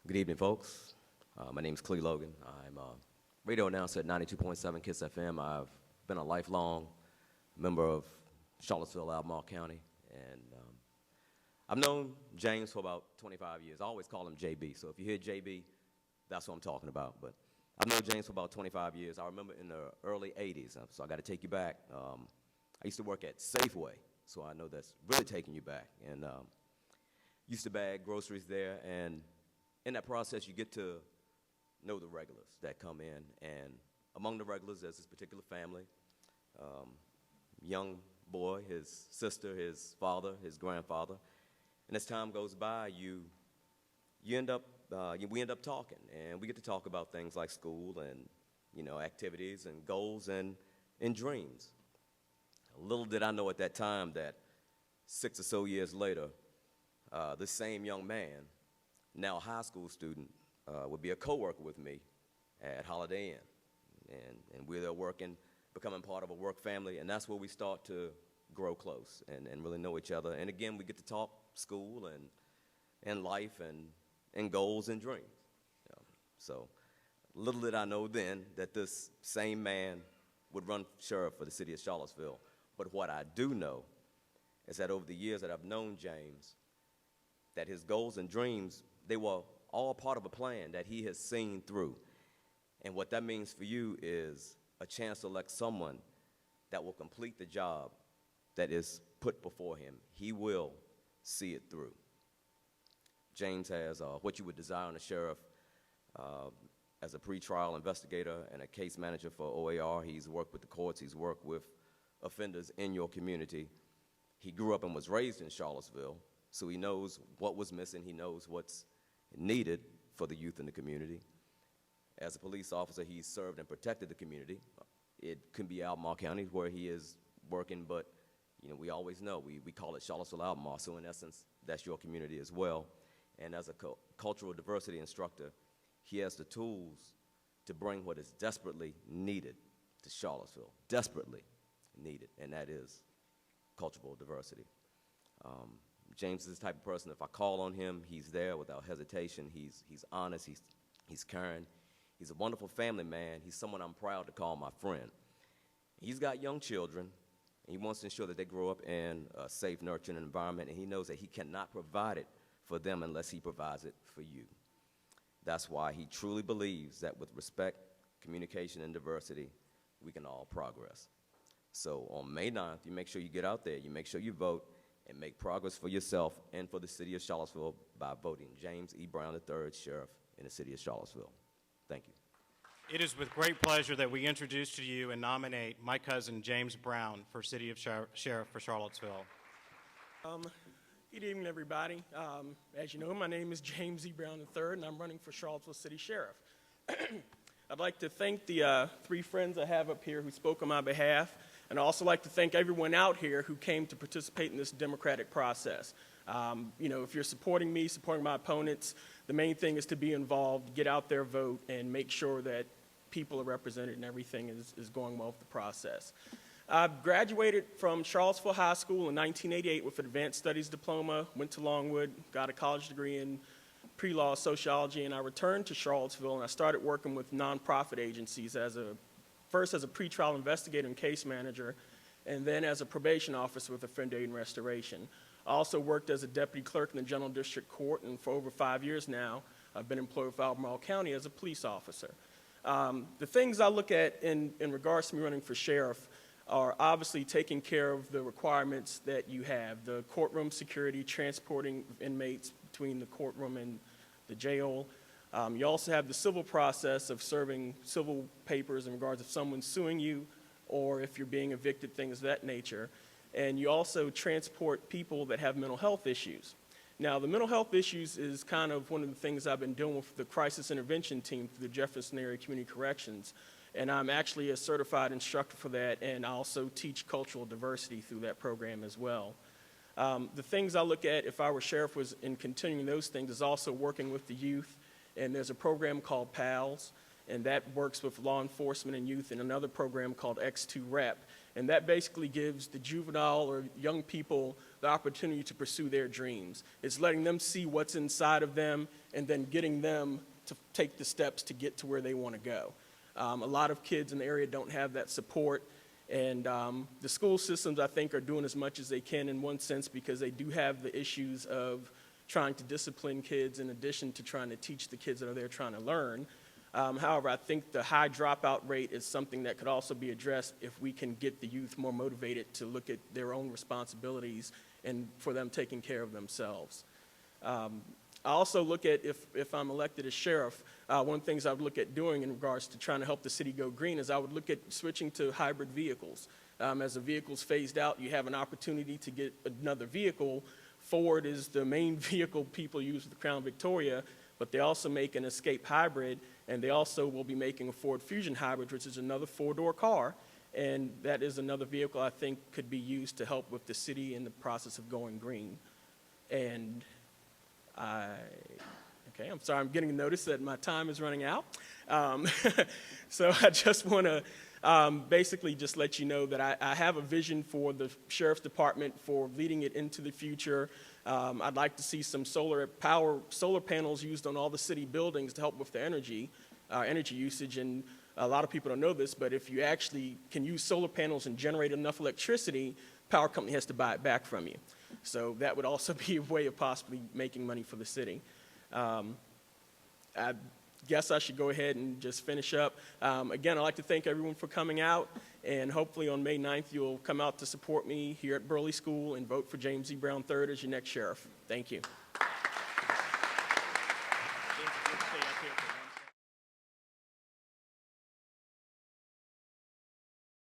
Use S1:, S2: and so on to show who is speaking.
S1: Good evening, folks. My name is Clee Logan. I'm a radio announcer at 92.7 KISS FM. I've been a lifelong member of Charlottesville, Albemarle County, and I've known James for about 25 years. I always call him JB, so if you hear JB, that's what I'm talking about. But I've known James for about 25 years. I remember in the early 80s, so I got to take you back. I used to work at Safeway, so I know that's really taking you back. And used to bag groceries there, and in that process, you get to know the regulars that come in. And among the regulars, there's this particular family, young boy, his sister, his father, his grandfather. And as time goes by, we end up talking, and we get to talk about things like school and, activities and goals and dreams. Little did I know at that time that 6 or so years later, this same young man, now a high school student, would be a coworker with me at Holiday Inn. And we're there working, becoming part of a work family, and that's where we start to grow close and really know each other. And again, we get to talk school and life and goals and dreams. So little did I know then that this same man would run sheriff for the city of Charlottesville. But what I do know is that over the years that I've known James, that his goals and dreams, they were all part of a plan that he has seen through. And what that means for you is a chance to elect someone that will complete the job that is put before him. He will see it through. James has what you would desire in a sheriff as a pretrial investigator and a case manager for OAR. He's worked with the courts. He's worked with offenders in your community. He grew up and was raised in Charlottesville, so he knows what was missing. He knows what's needed for the youth in the community. As a police officer, he's served and protected the community. It can be Albemarle County where he is working, but we always know, we call it Charlottesville Albemarle, so in essence, that's your community as well. And as a cultural diversity instructor, he has the tools to bring what is desperately needed to Charlottesville, desperately needed, and that is cultural diversity. James is the type of person, if I call on him, he's there without hesitation. He's honest, he's caring. He's a wonderful family man. He's someone I'm proud to call my friend. He's got young children, and he wants to ensure that they grow up in a safe, nurturing environment, and he knows that he cannot provide it for them unless he provides it for you. That's why he truly believes that with respect, communication, and diversity, we can all progress. So on May 9th, you make sure you get out there, you make sure you vote, and make progress for yourself and for the city of Charlottesville by voting James E. Brown III, Sheriff in the city of Charlottesville. Thank you.
S2: It is with great pleasure that we introduce to you and nominate my cousin James Brown for City of Sheriff for Charlottesville.
S3: Good evening, everybody. As you know, my name is James E. Brown III, and I'm running for Charlottesville City Sheriff. I'd like to thank the three friends I have up here who spoke on my behalf, and I'd also like to thank everyone out here who came to participate in this democratic process. If you're supporting me, supporting my opponents, the main thing is to be involved, get out there, vote, and make sure that people are represented and everything is going well with the process. I graduated from Charlottesville High School in 1988 with an advanced studies diploma, went to Longwood, got a college degree in pre-law sociology, and I returned to Charlottesville and I started working with nonprofit agencies first as a pretrial investigator and case manager, and then as a probation officer with Offender Aid and Restoration. I also worked as a deputy clerk in the General District Court, and for over 5 years now, I've been employed with Albemarle County as a police officer. The things I look at in regards to me running for sheriff are obviously taking care of the requirements that you have, the courtroom security, transporting inmates between the courtroom and the jail. You also have the civil process of serving civil papers in regards of someone suing you or if you're being evicted, things of that nature. And you also transport people that have mental health issues. Now, the mental health issues is kind of one of the things I've been doing with the crisis intervention team through the Jefferson Area Community Corrections. And I'm actually a certified instructor for that, and I also teach cultural diversity through that program as well. The things I look at if I were sheriff was in continuing those things is also working with the youth, and there's a program called PALS, and that works with law enforcement and youth, and another program called X2 Rep, and that basically gives the juvenile or young people the opportunity to pursue their dreams. It's letting them see what's inside of them and then getting them to take the steps to get to where they want to go. A lot of kids in the area don't have that support, and the school systems, I think, are doing as much as they can in one sense because they do have the issues of trying to discipline kids in addition to trying to teach the kids that are there trying to learn. However, I think the high dropout rate is something that could also be addressed if we can get the youth more motivated to look at their own responsibilities and for them taking care of themselves. I also look at, if I'm elected as sheriff, one of the things I would look at doing in regards to trying to help the city go green is I would look at switching to hybrid vehicles. As the vehicle's phased out, you have an opportunity to get another vehicle. Ford is the main vehicle people use with the Crown Victoria, but they also make an Escape hybrid, and they also will be making a Ford Fusion hybrid, which is another four-door car, and that is another vehicle I think could be used to help with the city in the process of going green. And okay, I'm sorry, I'm getting a notice that my time is running out. So I just want to basically just let you know that I have a vision for the Sheriff's Department for leading it into the future. I'd like to see some solar panels used on all the city buildings to help with the energy usage. And a lot of people don't know this, but if you actually can use solar panels and generate enough electricity, power company has to buy it back from you. So that would also be a way of possibly making money for the city. I guess I should go ahead and just finish up. Again, I'd like to thank everyone for coming out, and hopefully on May 9th you'll come out to support me here at Burley School and vote for James E. Brown III as your next sheriff. Thank you.